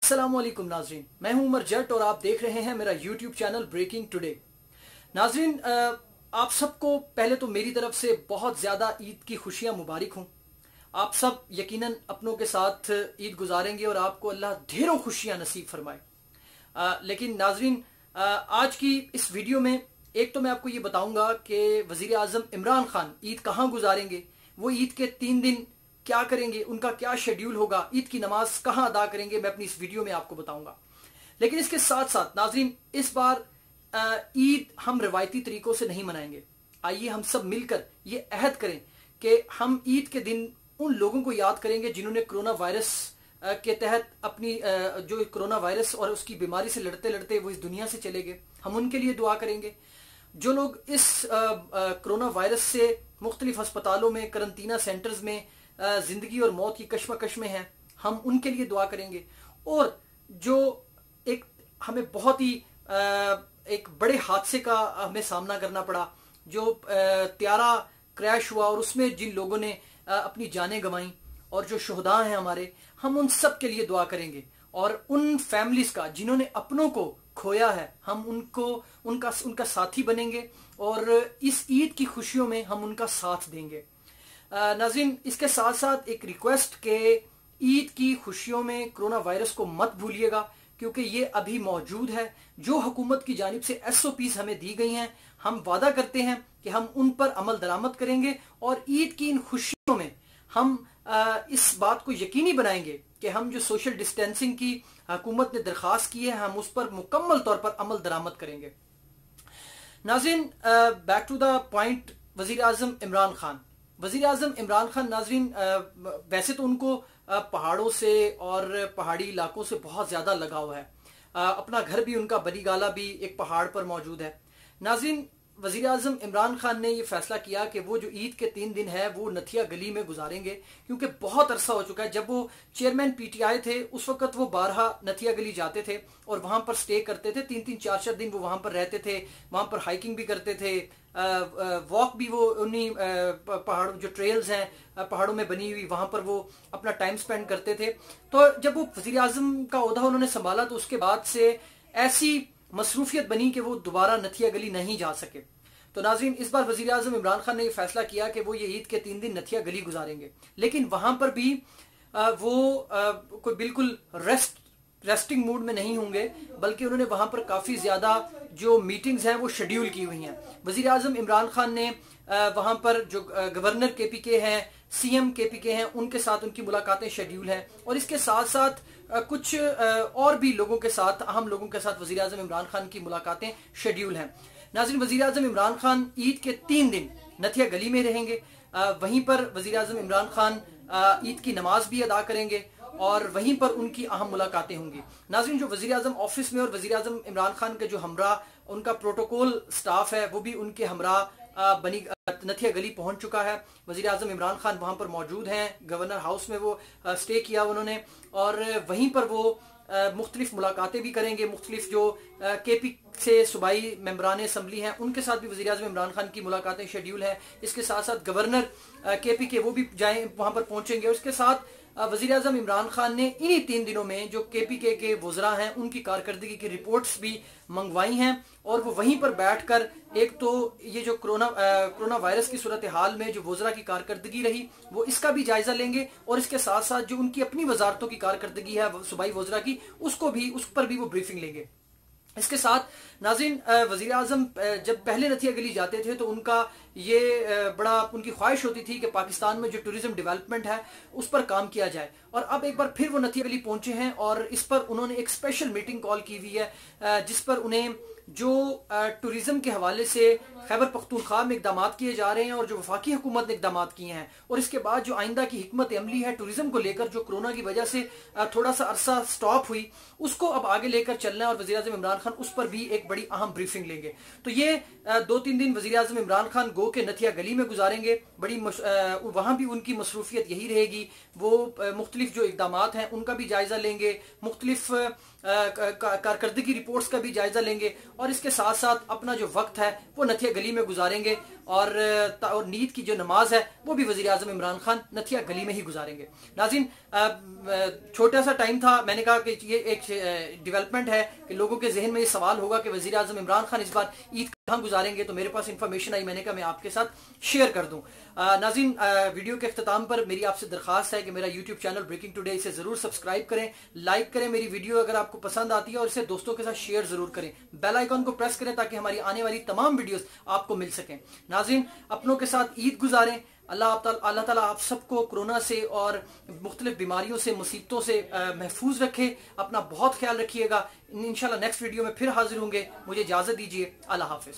अस्सलामुअलैकुम नाजरीन, मैं हूं उमर जट और आप देख रहे हैं मेरा यूट्यूब चैनल ब्रेकिंग टुडे। नाजरीन, आप सबको पहले तो मेरी तरफ से बहुत ज़्यादा ईद की खुशियां मुबारक हों। आप सब यकीनन अपनों के साथ ईद गुजारेंगे और आपको अल्लाह ढेरों खुशियां नसीब फरमाए। लेकिन नाजरीन, आज की इस वीडियो में एक तो मैं आपको ये बताऊंगा कि वज़ीर आज़म इमरान खान ईद कहाँ गुजारेंगे, वो ईद के 3 दिन क्या करेंगे, उनका क्या शेड्यूल होगा, ईद की नमाज कहाँ अदा करेंगे, मैं अपनी इस वीडियो में आपको बताऊंगा। लेकिन इसके साथ साथ नाजरीन, इस बार ईद हम रवायती तरीकों से नहीं मनाएंगे। आइए हम सब मिलकर ये अहद करें कि हम ईद के दिन उन लोगों को याद करेंगे जिन्होंने कोरोना वायरस के तहत अपनी जो कोरोना वायरस और उसकी बीमारी से लड़ते लड़ते वो इस दुनिया से चले गए, हम उनके लिए दुआ करेंगे। जो लोग इस कोरोना वायरस से मुख्तलिफ अस्पतालों में, करंतना सेंटर्स में जिंदगी और मौत की कश्मकश में हैं, हम उनके लिए दुआ करेंगे। और जो एक हमें बहुत ही एक बड़े हादसे का हमें सामना करना पड़ा, जो त्यारा क्रैश हुआ और उसमें जिन लोगों ने अपनी जानें गंवाई और जो शुहदा हैं हमारे, हम उन सब के लिए दुआ करेंगे। और उन फैमिलीज का जिन्होंने अपनों को खोया है, हम उनका साथी बनेंगे और इस ईद की खुशियों में हम उनका साथ देंगे। नाज़रीन, इसके साथ साथ एक रिक्वेस्ट के ईद की खुशियों में कोरोना वायरस को मत भूलिएगा, क्योंकि ये अभी मौजूद है। जो हुकूमत की जानिब से SOPs हमें दी गई हैं, हम वादा करते हैं कि हम उन पर अमल दरामद करेंगे और ईद की इन खुशियों में हम इस बात को यकीनी बनाएंगे कि हम जो सोशल डिस्टेंसिंग की हुकूमत ने दरख्वास्त की है, हम उस पर मुकम्मल तौर पर अमल दरामद करेंगे। नाज़रीन, बैक टू द पॉइंट, वज़ीर आज़म इमरान खान। वज़ीर आज़म इमरान खान नाज़रीन, वैसे तो उनको पहाड़ों से और पहाड़ी इलाकों से बहुत ज़्यादा लगाव है। अपना घर भी उनका बरीगाला भी एक पहाड़ पर मौजूद है। नाज़रीन, वज़ीर आज़म इमरान खान ने ये फैसला किया कि वो जो ईद के 3 दिन है वो नथिया गली में गुजारेंगे, क्योंकि बहुत अरसा हो चुका है। जब वो चेयरमैन PTI थे उस वक्त वो बारहा नथिया गली जाते थे और वहां पर स्टे करते थे। 3-3, 4-4 दिन वो वहां पर रहते थे, वहां पर हाइकिंग भी करते थे, वॉक भी वो उन्हीं पहाड़ों जो ट्रेल्स हैं पहाड़ों में बनी हुई, वहां पर वो अपना टाइम स्पेंड करते थे। तो जब वो वज़ीर आज़म का ओहदा उन्होंने संभाला तो उसके बाद से ऐसी मसरूफियत बनी कि वो दोबारा नथिया गली नहीं जा सके। तो नाज़रीन, इस बार वज़ीर आज़म इमरान खान ने यह फैसला किया कि वो ये ईद के 3 दिन नथिया गली गुजारेंगे। लेकिन वहां पर भी वो कोई बिल्कुल रेस्टिंग मूड में नहीं होंगे, बल्कि उन्होंने वहां पर काफी ज्यादा जो मीटिंग्स हैं वो शेड्यूल की हुई हैं। वज़ीर आज़म इमरान खान ने वहां पर जो गवर्नर KPK हैं, CM KPK हैं, उनके साथ उनकी मुलाकातें शेड्यूल हैं। और इसके साथ साथ कुछ और भी लोगों के साथ, अहम लोगों के साथ वज़ीर आज़म इमरान खान की मुलाकातें शेड्यूल हैं। नाज़रीन, वज़ीर आज़म इमरान खान ईद के 3 दिन नथिया गली में रहेंगे। वहीं पर वज़ीर आज़म इमरान खान ईद की नमाज भी अदा करेंगे और वहीं पर उनकी अहम मुलाकातें होंगी। नाज़रीन, जो वज़ीर आज़म ऑफिस में और वज़ीर आज़म इमरान खान के जो हमरा उनका प्रोटोकॉल स्टाफ है वो भी उनके हमरा बनी नथिया गली पहुंच चुका है। वज़ीर आज़म इमरान खान वहां पर मौजूद हैं, गवर्नर हाउस में वो स्टे किया उन्होंने और वहीं पर वो मुख्तलिफ मुलाकातें भी करेंगे। मुख्तलिफ जो KP से सूबाई मेंबरान असम्बली हैं उनके साथ भी वज़ीर आज़म इमरान खान की मुलाकातें शेड्यूल है। इसके साथ साथ गवर्नर KP वो भी जाएं, वहां पर पहुंचेंगे। और इसके साथ वज़ीर आज़म इमरान खान ने इन्हीं 3 दिनों में जो KPK के वज़रा हैं उनकी कारकर्दगी की रिपोर्ट्स भी मंगवाई हैं और वो वहीं पर बैठकर एक तो ये जो कोरोना वायरस की सूरत हाल में जो वज़रा की कारकर्दगी रही वो इसका भी जायजा लेंगे और इसके साथ साथ जो उनकी अपनी वजारतों की कारकर्दगी है सूबाई वज़रा की, उस पर भी वो ब्रीफिंग लेंगे। इसके साथ नाज़रीन, वज़ीर आज़म जब पहले नथिया गली जाते थे तो उनका ये बड़ा उनकी ख्वाहिश होती थी कि पाकिस्तान में जो टूरिज्म डेवलपमेंट है उस पर काम किया जाए। और अब एक बार फिर वो नथिया गली पहुंचे हैं और इस पर उन्होंने एक स्पेशल मीटिंग कॉल की हुई है, जिस पर उन्हें जो टूरिज्म के हवाले से खैबर पख्तूनख्वा में इकदाम किए जा रहे हैं और जो वफाकी हुकूमत ने इकदाम किए हैं, और इसके बाद जो आइंदा की हिकमत अमली है टूरिज्म को लेकर, जो कोरोना की वजह से थोड़ा सा अरसा स्टॉप हुई, उसको अब आगे लेकर चलना है और वज़ीर आज़म इमरान खान उस पर भी एक बड़ी अहम ब्रीफिंग लेंगे। तो ये 2-3 दिन वज़ीर आज़म इमरान खान गो के नथिया गली में गुजारेंगे। वहां भी उनकी मसरूफियत यही रहेगी। वो मुख्तलिफ जो इकदाम हैं उनका भी जायजा लेंगे, मुख्तलिफ कारकर्दगी रिपोर्ट्स का भी जायजा लेंगे और इसके साथ साथ अपना जो वक्त है वो नथिया गली में गुजारेंगे। और नींद की जो नमाज है वो भी वज़ीर आज़म इमरान खान नथिया गली में ही गुजारेंगे। नाज़रीन, छोटा सा टाइम था, मैंने कहा कि ये एक डेवलपमेंट है कि लोगों के जहन में ये सवाल होगा कि वज़ीर आज़म इमरान खान इस बार ईद कहाँ गुजारेंगे, तो मेरे पास इंफॉर्मेशन आई, मैंने कहा मैं आपके साथ शेयर कर दूं। नाज़रीन, वीडियो के अख्ताम पर मेरी आपसे दरखास्त है कि मेरा यूट्यूब चैनल ब्रेकिंग टुडे, इसे जरूर सब्सक्राइब करें, लाइक करें मेरी वीडियो अगर आपको पसंद आती है, और इसे दोस्तों के साथ शेयर जरूर करें, बेल आइकन को प्रेस करें ताकि हमारी आने वाली तमाम वीडियोस आपको मिल सकें। नाज़रीन, अपनों के साथ ईद गुजारें। अल्लाह ताला आप सबको कोरोना से और मुख्तलिफ बीमारियों से, मुसीबतों से महफूज रखे। अपना बहुत ख्याल रखिएगा। इंशाल्लाह नेक्स्ट वीडियो में फिर हाजिर होंगे। मुझे इजाजत दीजिए। अल्लाह हाफिज।